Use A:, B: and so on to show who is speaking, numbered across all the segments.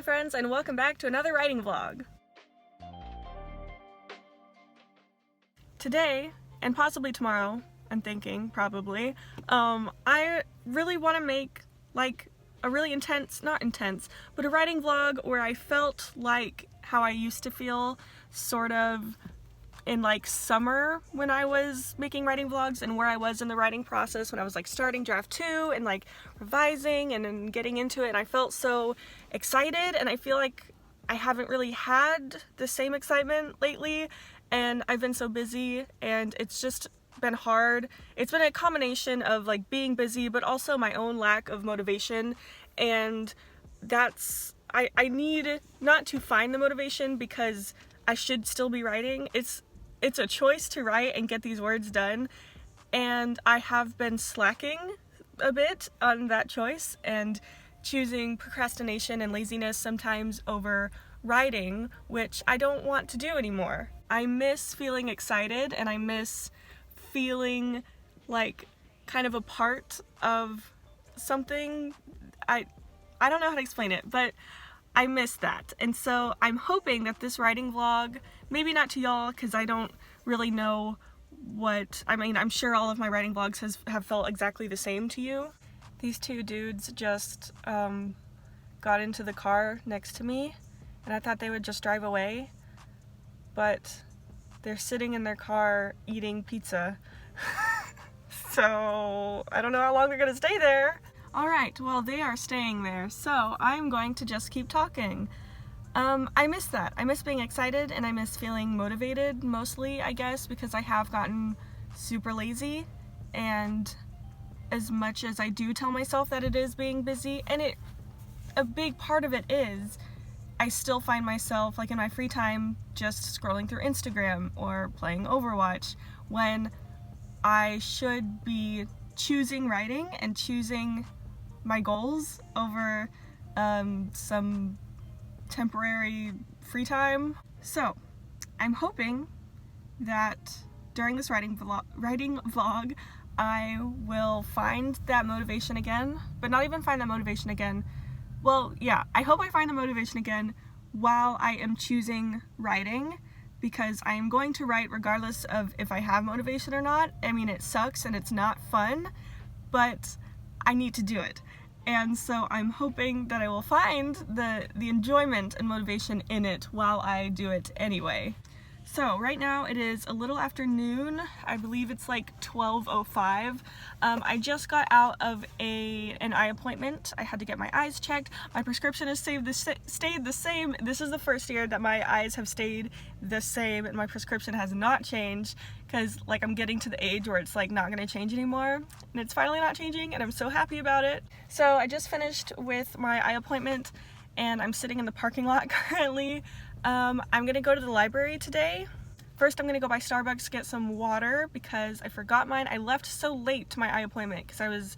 A: Hi friends, and welcome back to another writing vlog. Today, and possibly tomorrow, I'm thinking, probably, I really want to make like a really not intense, but a writing vlog where I felt like how I used to feel sort of in like summer when I was making writing vlogs, and where I was in the writing process when I was like starting draft 2 and like revising and then getting into it, and I felt so excited, and I feel like I haven't really had the same excitement lately, and I've been so busy and it's just been hard. It's been a combination of like being busy but also my own lack of motivation, and that's I need not to find the motivation because I should still be writing. It's a choice to write and get these words done, and I have been slacking a bit on that choice and choosing procrastination and laziness sometimes over writing, which I don't want to do anymore. I miss feeling excited, and I miss feeling like kind of a part of something. I don't know how to explain it, but I miss that. And so I'm hoping that this writing vlog, maybe not to y'all because I don't really know I'm sure all of my writing vlogs have felt exactly the same to you. These two dudes just got into the car next to me, and I thought they would just drive away, but they're sitting in their car eating pizza. So I don't know how long they're gonna stay there. Alright, well, they are staying there, so I'm going to just keep talking. I miss that. I miss being excited, and I miss feeling motivated, mostly, I guess, because I have gotten super lazy, and as much as I do tell myself that it is being busy, and a big part of it is, I still find myself, like in my free time, just scrolling through Instagram or playing Overwatch, when I should be choosing writing and choosing my goals over some temporary free time. So I'm hoping that during this writing vlog I will find that motivation again, but not even find that motivation again. Well, yeah, I hope I find the motivation again while I am choosing writing, because I am going to write regardless of if I have motivation or not. I mean, it sucks and it's not fun, but I need to do it. And so I'm hoping that I will find the enjoyment and motivation in it while I do it anyway. So right now it is a little after noon. I believe it's like 12:05. I just got out of an eye appointment. I had to get my eyes checked. My prescription has stayed the same. This is the first year that my eyes have stayed the same and my prescription has not changed, because like I'm getting to the age where it's like not gonna change anymore, and it's finally not changing, and I'm so happy about it. So I just finished with my eye appointment and I'm sitting in the parking lot currently. I'm gonna go to the library today. First, I'm gonna go by Starbucks to get some water because I forgot mine. I left so late to my eye appointment because I was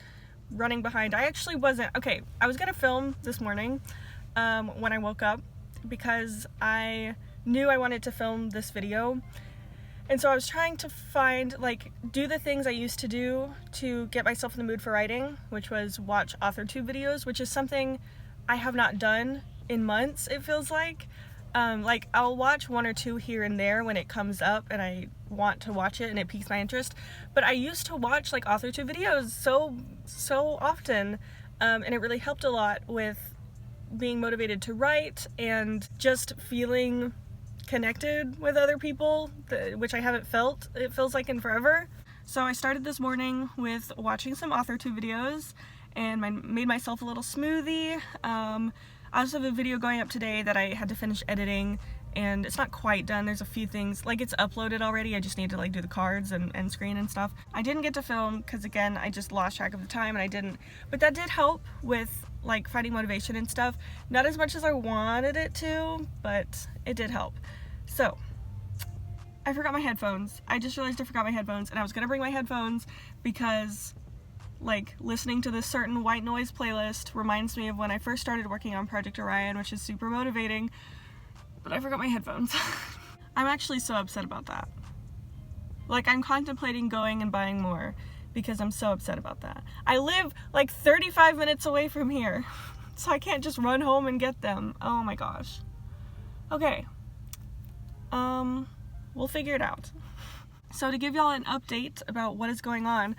A: running behind. I actually wasn't. Okay, I was gonna film this morning when I woke up because I knew I wanted to film this video. And so I was trying to do the things I used to do to get myself in the mood for writing, which was watch authortube videos, which is something I have not done in months, it feels like. I'll watch one or two here and there when it comes up and I want to watch it and it piques my interest, but I used to watch like authortube videos so often, and it really helped a lot with being motivated to write and just feeling connected with other people, which I haven't felt, it feels like, in forever. So I started this morning with watching some authortube videos and made myself a little smoothie. I also have a video going up today that I had to finish editing, and it's not quite done. There's a few things, like it's uploaded already, I just need to like do the cards and screen and stuff. I didn't get to film because again I just lost track of the time and I didn't, but that did help with like finding motivation and stuff. Not as much as I wanted it to, but it did help. So I forgot my headphones. I just realized I forgot my headphones, and I was gonna bring my headphones because like listening to this certain white noise playlist reminds me of when I first started working on Project Orion, which is super motivating, but I forgot my headphones. I'm actually so upset about that. Like, I'm contemplating going and buying more because I'm so upset about that. I live like 35 minutes away from here. so I can't just run home and get them. Oh my gosh. Okay. We'll figure it out. So to give y'all an update about what is going on,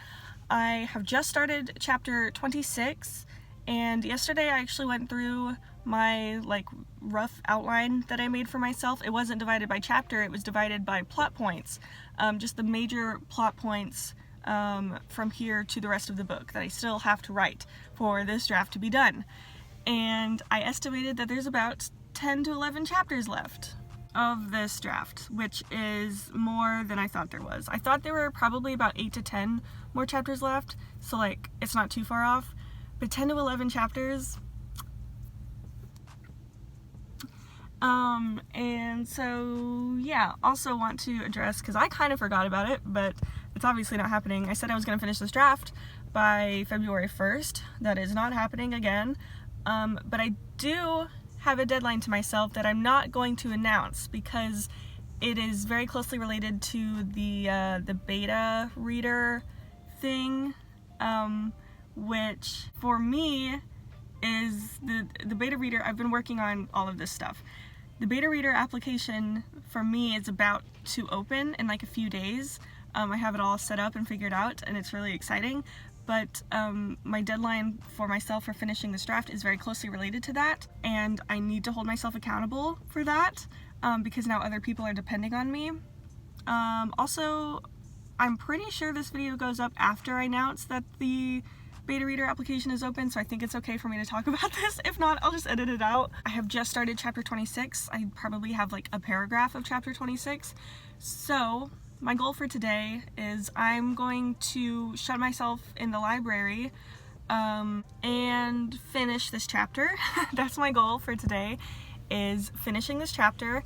A: I have just started chapter 26, and yesterday I actually went through my like rough outline that I made for myself. It wasn't divided by chapter, it was divided by plot points. Just the major plot points from here to the rest of the book that I still have to write for this draft to be done. And I estimated that there's about 10 to 11 chapters left of this draft, which is more than I thought there was. I thought there were probably about 8 to 10 more chapters left, so like it's not too far off, but 10 to 11 chapters. And so yeah, also want to address, because I kind of forgot about it, but it's obviously not happening. I said I was going to finish this draft by February 1st. That is not happening again. But I do have a deadline to myself that I'm not going to announce because it is very closely related to the beta reader thing, which for me is the beta reader. I've been working on all of this stuff. The beta reader application for me is about to open in like a few days. I have it all set up and figured out, and it's really exciting. But my deadline for myself for finishing this draft is very closely related to that, and I need to hold myself accountable for that because now other people are depending on me. Also, I'm pretty sure this video goes up after I announce that the beta reader application is open, so I think it's okay for me to talk about this. If not, I'll just edit it out. I have just started chapter 26. I probably have like a paragraph of chapter 26. So my goal for today is I'm going to shut myself in the library and finish this chapter. That's my goal for today, is finishing this chapter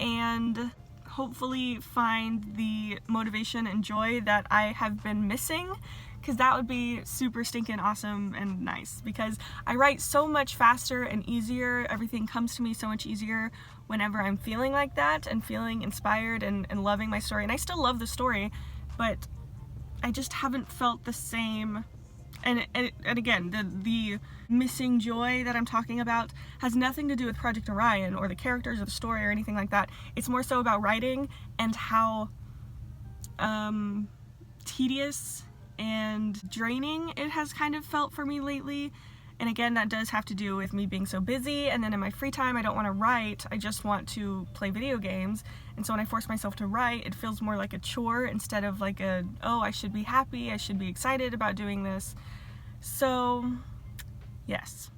A: and hopefully find the motivation and joy that I have been missing, because that would be super stinking awesome and nice, because I write so much faster and easier. Everything comes to me so much easier whenever I'm feeling like that and feeling inspired and loving my story. And I still love the story, but I just haven't felt the same. And again, the missing joy that I'm talking about has nothing to do with Project Orion or the characters or the story or anything like that. It's more so about writing and how tedious and draining it has kind of felt for me lately. And again, that does have to do with me being so busy, and then in my free time I don't want to write, I just want to play video games. And so when I force myself to write, it feels more like a chore instead of like a, oh, I should be happy, I should be excited about doing this. So yes.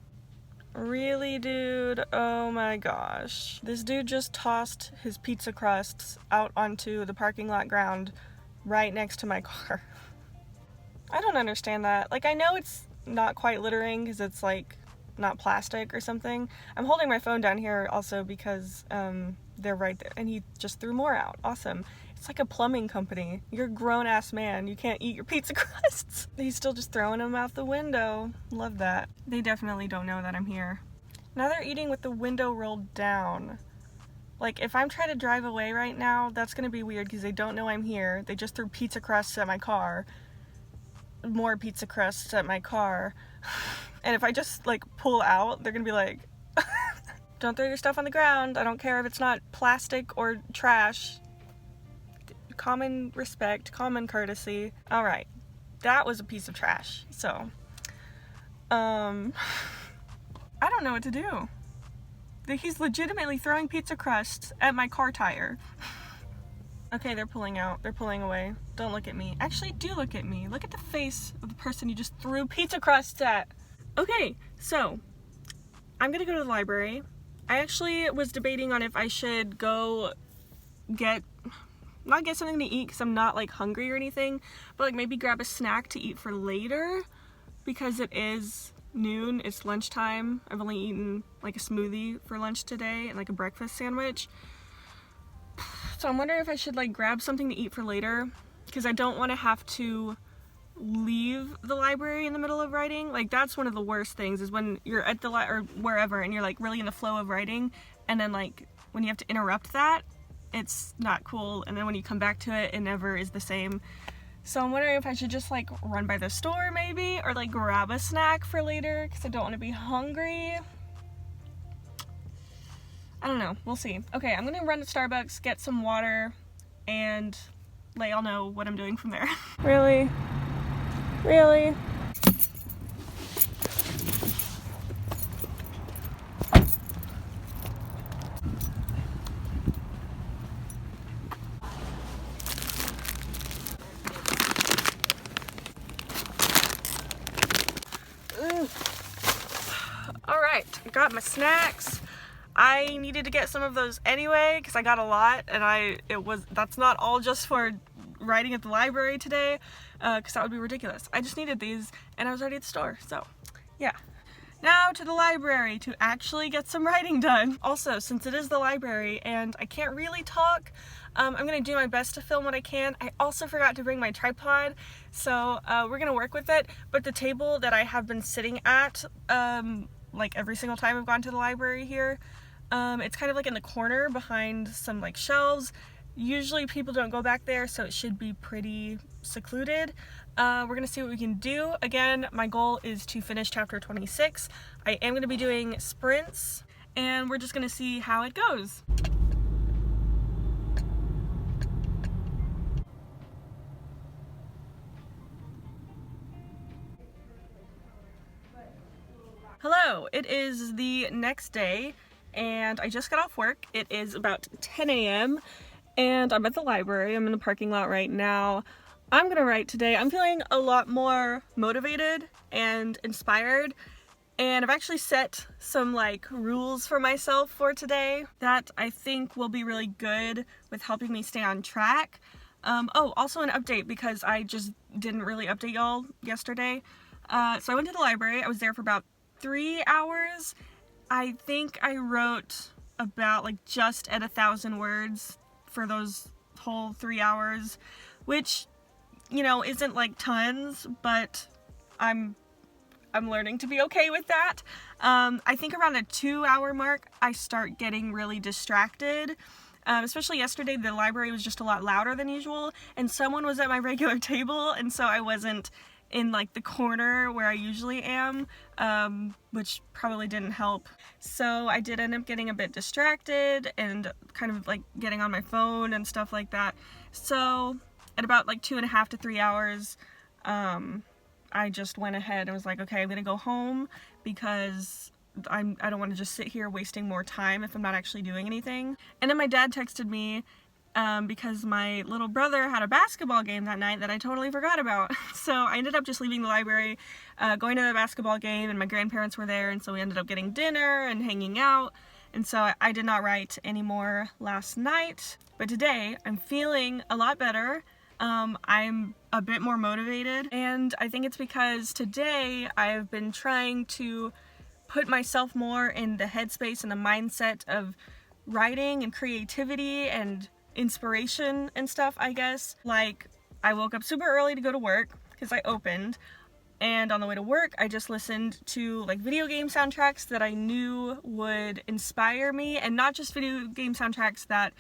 A: Really, dude? Oh my gosh. This dude just tossed his pizza crusts out onto the parking lot ground right next to my car. I don't understand that. Like, I know it's not quite littering because it's like not plastic or something. I'm holding my phone down here also because they're right there, and he just threw more out. Awesome. It's like a plumbing company. You're a grown-ass man. You can't eat your pizza crusts. He's still just throwing them out the window. Love that. They definitely don't know that I'm here. Now they're eating with the window rolled down. Like, if I'm trying to drive away right now, that's gonna be weird because they don't know I'm here. They just threw pizza crusts at my car. More pizza crusts at my car. And if I just like pull out, they're gonna be like, don't throw your stuff on the ground. I don't care if it's not plastic or trash. Common respect, common courtesy. All right, that was a piece of trash. So, I don't know what to do. He's legitimately throwing pizza crusts at my car tire. Okay, they're pulling out. They're pulling away. Don't look at me. Actually, do look at me. Look at the face of the person you just threw pizza crusts at. Okay, so I'm gonna go to the library. I actually was debating on if I should go not get something to eat because I'm not like hungry or anything, but like maybe grab a snack to eat for later because it is noon, it's lunchtime. I've only eaten like a smoothie for lunch today and like a breakfast sandwich. So I'm wondering if I should like grab something to eat for later because I don't want to have to leave the library in the middle of writing. Like, that's one of the worst things, is when you're at the or wherever and you're like really in the flow of writing, and then like when you have to interrupt that, it's not cool, and then when you come back to it, it never is the same. So I'm wondering if I should just like run by the store maybe, or like grab a snack for later because I don't want to be hungry. I don't know, we'll see. Okay, I'm gonna run to Starbucks, get some water, and let y'all know what I'm doing from there. Really? Really? Alright, I got my snacks. I needed to get some of those anyway because I got a lot, and that's not all just for writing at the library today, because that would be ridiculous. I just needed these and I was already at the store, so yeah. Now to the library to actually get some writing done. Also, since it is the library and I can't really talk, I'm gonna do my best to film what I can. I also forgot to bring my tripod, so we're gonna work with it, but the table that I have been sitting at like every single time I've gone to the library here, it's kind of like in the corner behind some like shelves. Usually people don't go back there, so it should be pretty secluded. We're gonna see what we can do. Again, my goal is to finish chapter 26. I am gonna be doing sprints, and we're just gonna see how it goes. Hello, it is the next day, and I just got off work. It is about 10 a.m. and I'm at the library. I'm in the parking lot right now. I'm gonna write today. I'm feeling a lot more motivated and inspired, and I've actually set some like rules for myself for today that I think will be really good with helping me stay on track. Oh, also an update because I just didn't really update y'all yesterday. So I went to the library. I was there for about 3 hours. I think I wrote about like just at 1,000 words for those whole 3 hours, which, you know, isn't like tons, but I'm learning to be okay with that. I think around the 2-hour mark I start getting really distracted. Especially yesterday, the library was just a lot louder than usual, and someone was at my regular table, and so I wasn't in like the corner where I usually am, which probably didn't help. So I did end up getting a bit distracted and kind of like getting on my phone and stuff like that. So at about like 2.5 to 3 hours, I just went ahead and was like, okay, I'm gonna go home because I don't want to just sit here wasting more time if I'm not actually doing anything. And then my dad texted me because my little brother had a basketball game that night that I totally forgot about. So I ended up just leaving the library, going to the basketball game, and my grandparents were there, and so we ended up getting dinner and hanging out. And so I did not write anymore last night, but today I'm feeling a lot better. I'm a bit more motivated, and I think it's because today I've been trying to put myself more in the headspace and the mindset of writing and creativity and inspiration and stuff, I guess. Like, I woke up super early to go to work because I opened, and on the way to work I just listened to like video game soundtracks that I knew would inspire me, and not just video game soundtracks that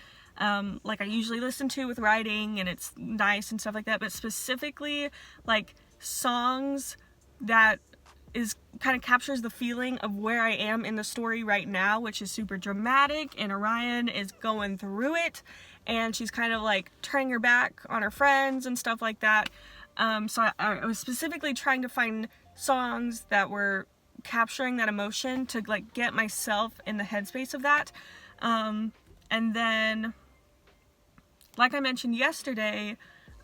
A: like I usually listen to with writing and it's nice and stuff like that, but specifically like songs that kind of captures the feeling of where I am in the story right now, which is super dramatic, and Orion is going through it, and she's kind of like turning her back on her friends and stuff like that. So I was specifically trying to find songs that were capturing that emotion to like get myself in the headspace of that. And then, like I mentioned yesterday,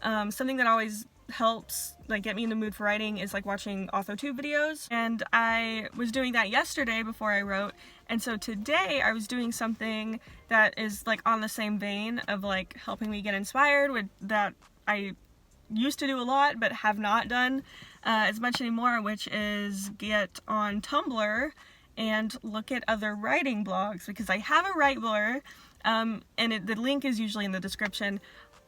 A: something that always helps like get me in the mood for writing is like watching authortube videos, and I was doing that yesterday before I wrote, and so today I was doing something that is like on the same vein of like helping me get inspired, with that I used to do a lot but have not done as much anymore, which is get on Tumblr and look at other writing blogs, because I have a write blur, and the link is usually in the description.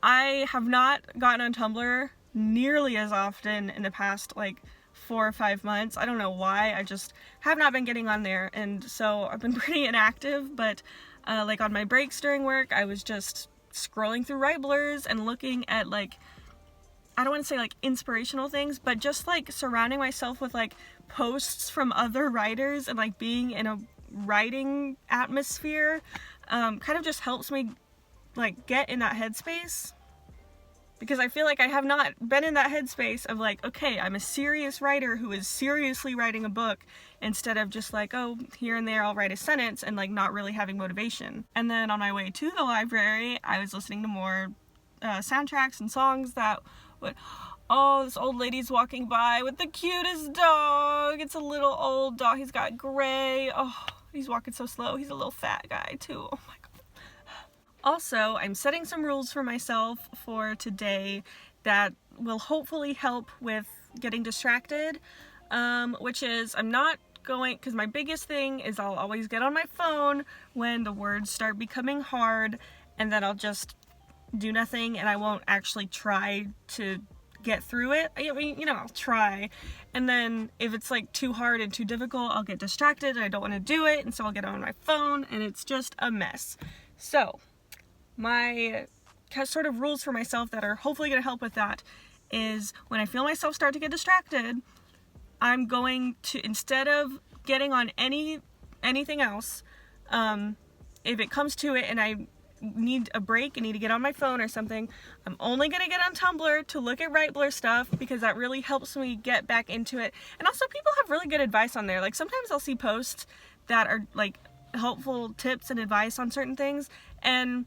A: I have not gotten on Tumblr nearly as often in the past like 4 or 5 months. I don't know why, I just have not been getting on there, and so I've been pretty inactive. But like on my breaks during work, I was just scrolling through write blurs and looking at like I don't want to say like inspirational things, but just like surrounding myself with like posts from other writers and like being in a writing atmosphere kind of just helps me like get in that headspace, because I feel like I have not been in that headspace of like, okay, I'm a serious writer who is seriously writing a book, instead of just like, oh, here and there I'll write a sentence and like not really having motivation. And then on my way to the library, I was listening to more soundtracks and songs that would, oh, this old lady's walking by with the cutest dog. It's a little old dog. He's got gray. Oh, he's walking so slow. He's a little fat guy too. Oh my God. Also, I'm setting some rules for myself for today that will hopefully help with getting distracted, which is I'm not going, because my biggest thing is I'll always get on my phone when the words start becoming hard, and then I'll just do nothing and I won't actually try to get through it. I mean, you know, I'll try, and then if it's like too hard and too difficult, I'll get distracted and I don't want to do it, and so I'll get on my phone and it's just a mess. So my sort of rules for myself that are hopefully going to help with that is when I feel myself start to get distracted, I'm going to, instead of getting on anything else, if it comes to it and I need a break, I need to get on my phone or something, I'm only going to get on Tumblr to look at Writeblr stuff, because that really helps me get back into it. And also people have really good advice on there. Like sometimes I'll see posts that are like helpful tips and advice on certain things, and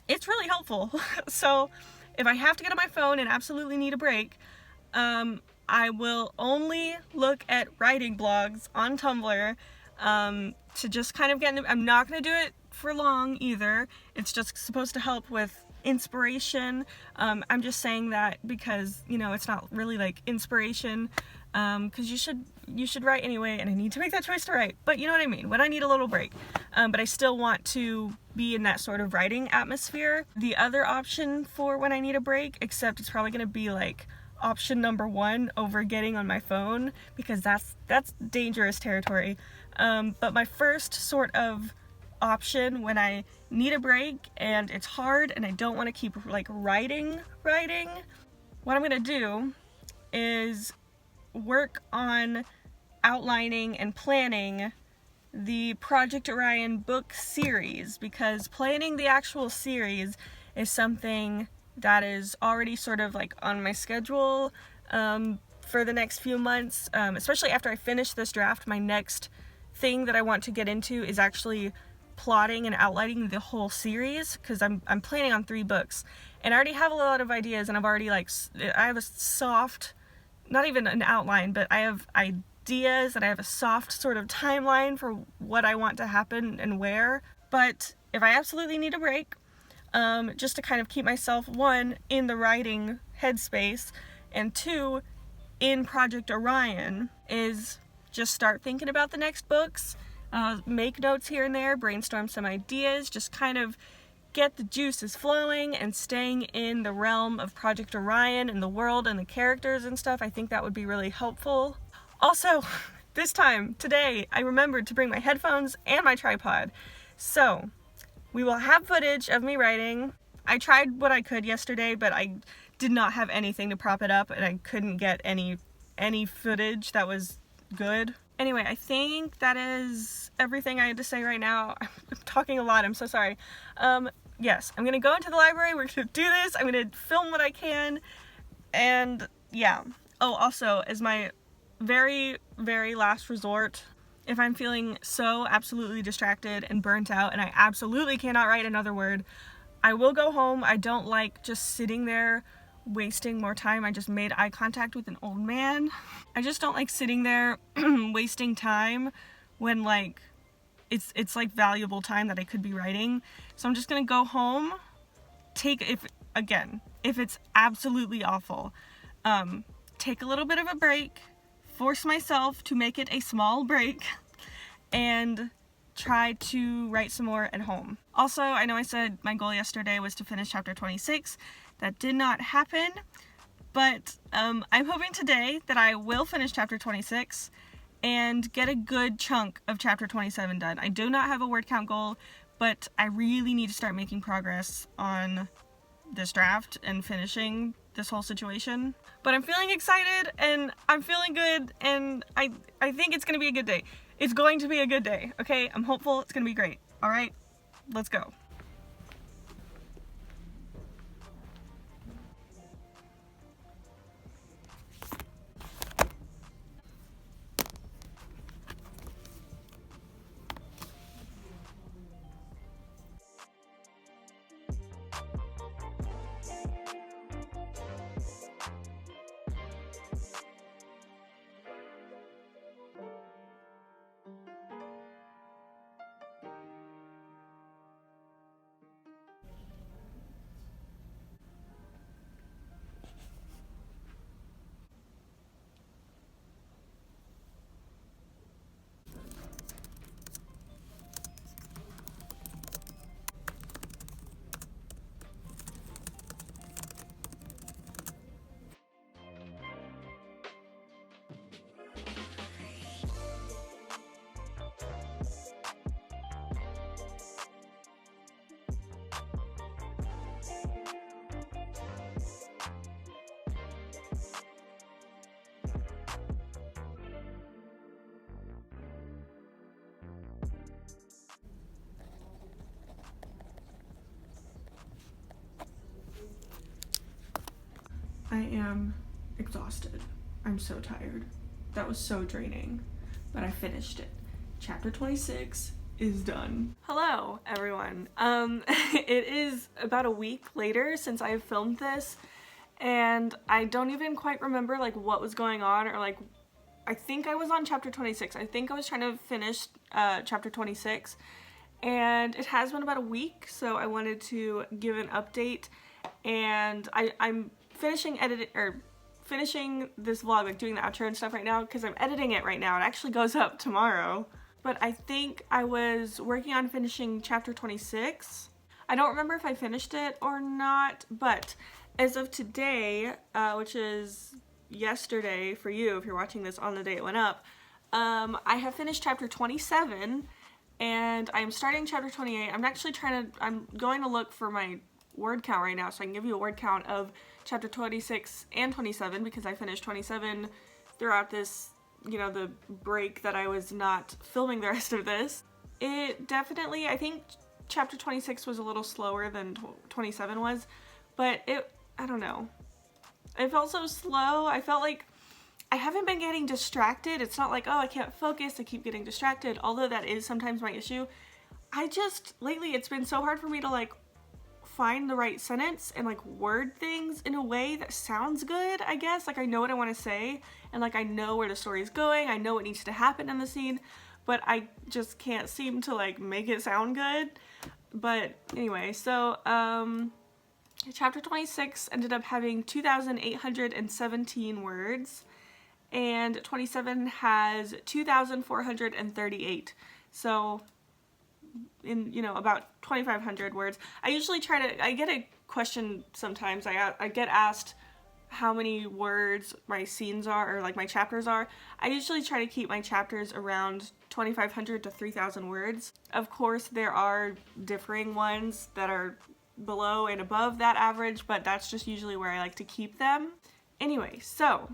A: it's really helpful. So if I have to get on my phone and absolutely need a break, I will only look at writing blogs on Tumblr to just kind of get into, I'm not going to do it for long either. It's just supposed to help with inspiration. I'm just saying that because, you know, it's not really like inspiration, because you should write anyway, and I need to make that choice to write, but you know what I mean, when I need a little break, but I still want to be in that sort of writing atmosphere. The other option for when I need a break, except it's probably going to be like option number 1 over getting on my phone, because that's dangerous territory, but my first sort of option when I need a break and it's hard and I don't want to keep like writing, what I'm going to do is work on outlining and planning the Project Orion book series, because planning the actual series is something that is already sort of like on my schedule for the next few months, especially after I finish this draft. My next thing that I want to get into is actually plotting and outlining the whole series, because I'm planning on 3 books, and I already have a lot of ideas, and I've already I have a soft, not even an outline, but I have ideas and I have a soft sort of timeline for what I want to happen and where. But if I absolutely need a break, just to kind of keep myself, 1, in the writing headspace, and 2, in Project Orion, is just start thinking about the next books, make notes here and there, brainstorm some ideas, just kind of get the juices flowing and staying in the realm of Project Orion and the world and the characters and stuff. I think that would be really helpful. Also, today, I remembered to bring my headphones and my tripod. So, we will have footage of me writing. I tried what I could yesterday, but I did not have anything to prop it up, and I couldn't get any footage that was good. Anyway, I think that is everything I had to say right now. I'm talking a lot, I'm so sorry. Yes, I'm gonna go into the library, we're gonna do this, I'm gonna film what I can, and yeah. Oh, also, as my very, very last resort, if I'm feeling so absolutely distracted and burnt out and I absolutely cannot write another word, I will go home. I don't like just sitting there wasting more time. I just made eye contact with an old man. I just don't like sitting there wasting time when like it's like valuable time that I could be writing. So I'm just gonna go home, if it's absolutely awful, take a little bit of a break, force myself to make it a small break, and try to write some more at home. Also, I know I said my goal yesterday was to finish chapter 26. That did not happen, but I'm hoping today that I will finish chapter 26 and get a good chunk of chapter 27 done. I do not have a word count goal, but I really need to start making progress on this draft and finishing this whole situation. But I'm feeling excited and I'm feeling good, and I think it's gonna be a good day. It's going to be a good day, okay? I'm hopeful it's gonna be great. All right, let's go. I am exhausted. I'm so tired. That was so draining, but I finished it. Chapter 26 is done. Hello, everyone. It is about a week later since I filmed this, and I don't even quite remember like what was going on, or like, I think I was on chapter 26. I think I was trying to finish chapter 26, and it has been about a week, so I wanted to give an update. And I'm finishing this vlog, like doing the outro and stuff right now, because I'm editing it right now. It actually goes up tomorrow. But I think I was working on finishing chapter 26. I don't remember if I finished it or not, but as of today, which is yesterday for you if you're watching this on the day it went up, I have finished chapter 27, and I'm starting chapter 28. I'm going to look for my word count right now so I can give you a word count of chapter 26 and 27, because I finished 27 throughout this, you know, the break that I was not filming the rest of this. It definitely, I think chapter 26 was a little slower than 27 was, but I don't know. It felt so slow. I felt like I haven't been getting distracted. It's not like, oh, I can't focus, I keep getting distracted, although that is sometimes my issue. Lately it's been so hard for me to like find the right sentence and like word things in a way that sounds good, I guess. Like I know what I want to say, and like I know where the story is going, I know what needs to happen in the scene, but I just can't seem to like make it sound good. But anyway, so chapter 26 ended up having 2,817 words, and 27 has 2,438. So in, you know, about 2,500 words. I get a question sometimes, I get asked how many words my scenes are, or like my chapters are. I usually try to keep my chapters around 2,500 to 3,000 words. Of course, there are differing ones that are below and above that average, but that's just usually where I like to keep them. Anyway, so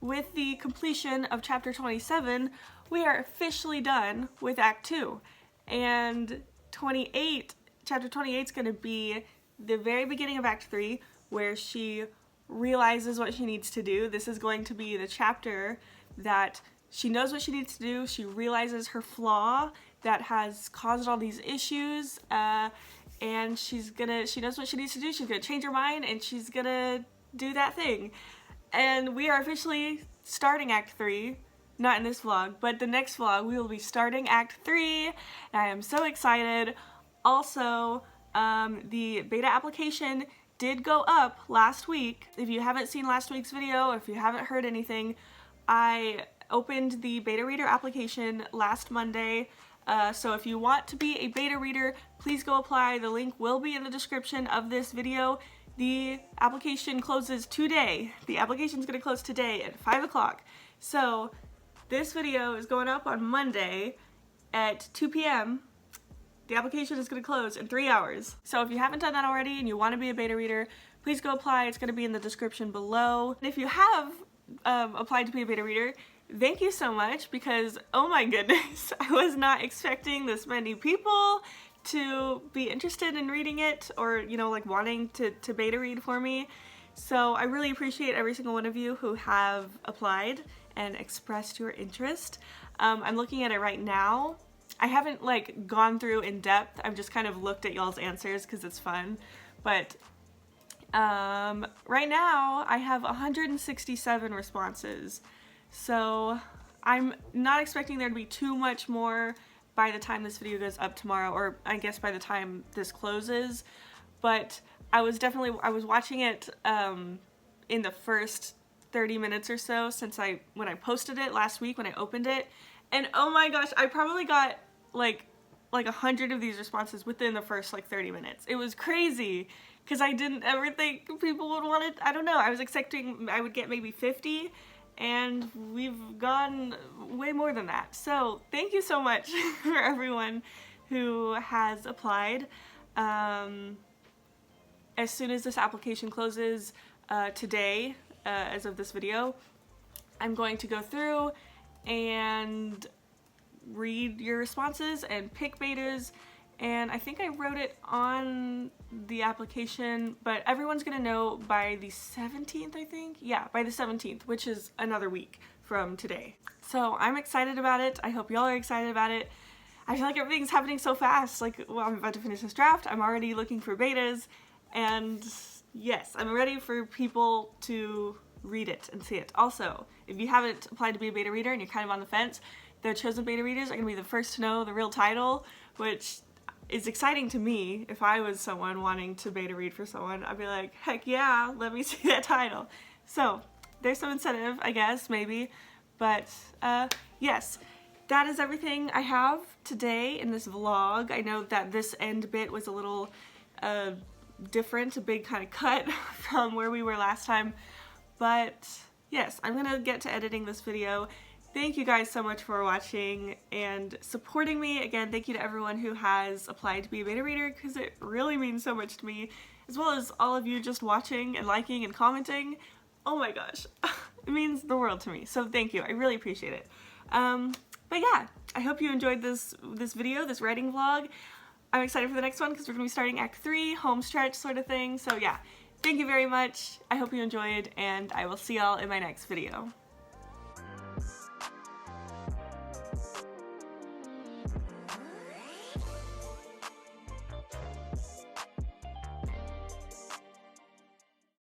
A: with the completion of chapter 27, we are officially done with Act 2. And chapter 28 is going to be the very beginning of Act 3, where she realizes what she needs to do. This is going to be the chapter that she knows what she needs to do, she realizes her flaw that has caused all these issues, and she knows what she needs to do. She's going to change her mind, and she's going to do that thing. And we are officially starting Act 3. Not in this vlog, but the next vlog we will be starting Act 3, and I am so excited. Also, the beta application did go up last week. If you haven't seen last week's video, if you haven't heard anything, I opened the beta reader application last Monday. So if you want to be a beta reader, please go apply. The link will be in the description of this video. The application closes today. The application's gonna close today at 5 o'clock. So this video is going up on Monday at 2 p.m. The application is going to close in 3 hours. So if you haven't done that already and you want to be a beta reader, please go apply. It's going to be in the description below. And if you have applied to be a beta reader, thank you so much, because oh my goodness, I was not expecting this many people to be interested in reading it, or you know, like wanting to beta read for me. So I really appreciate every single one of you who have applied and expressed your interest. I'm looking at it right now. I haven't like gone through in depth. I've just kind of looked at y'all's answers because it's fun. But right now I have 167 responses. So I'm not expecting there to be too much more by the time this video goes up tomorrow, or I guess by the time this closes. But I was watching it in the first 30 minutes or so since when I posted it last week, when I opened it, and oh my gosh, I probably got like 100 of these responses within the first like 30 minutes. It was crazy, because I didn't ever think people would want it. I don't know, I was expecting I would get maybe 50, and we've gone way more than that. So thank you so much for everyone who has applied. As soon as this application closes today, as of this video, I'm going to go through and read your responses and pick betas, and I think I wrote it on the application, but everyone's gonna know by the 17th, I think? Yeah, by the 17th, which is another week from today. So I'm excited about it. I hope y'all are excited about it. I feel like everything's happening so fast. Like, well, I'm about to finish this draft, I'm already looking for betas, and yes, I'm ready for people to read it and see it. Also, if you haven't applied to be a beta reader and you're kind of on the fence, the chosen beta readers are going to be the first to know the real title, which is exciting to me. If I was someone wanting to beta read for someone, I'd be like, heck yeah, let me see that title. So there's some incentive, I guess, maybe. But yes, that is everything I have today in this vlog. I know that this end bit was a little different, a big kind of cut from where we were last time. But yes, I'm gonna get to editing this video. Thank you guys so much for watching and supporting me. Again, thank you to everyone who has applied to be a beta reader, because it really means so much to me, as well as all of you just watching and liking and commenting. Oh my gosh, it means the world to me. So thank you, I really appreciate it. But yeah, I hope you enjoyed this video, this writing vlog. I'm excited for the next one because we're gonna be starting Act 3, home stretch sort of thing. So yeah, thank you very much. I hope you enjoyed, and I will see y'all in my next video.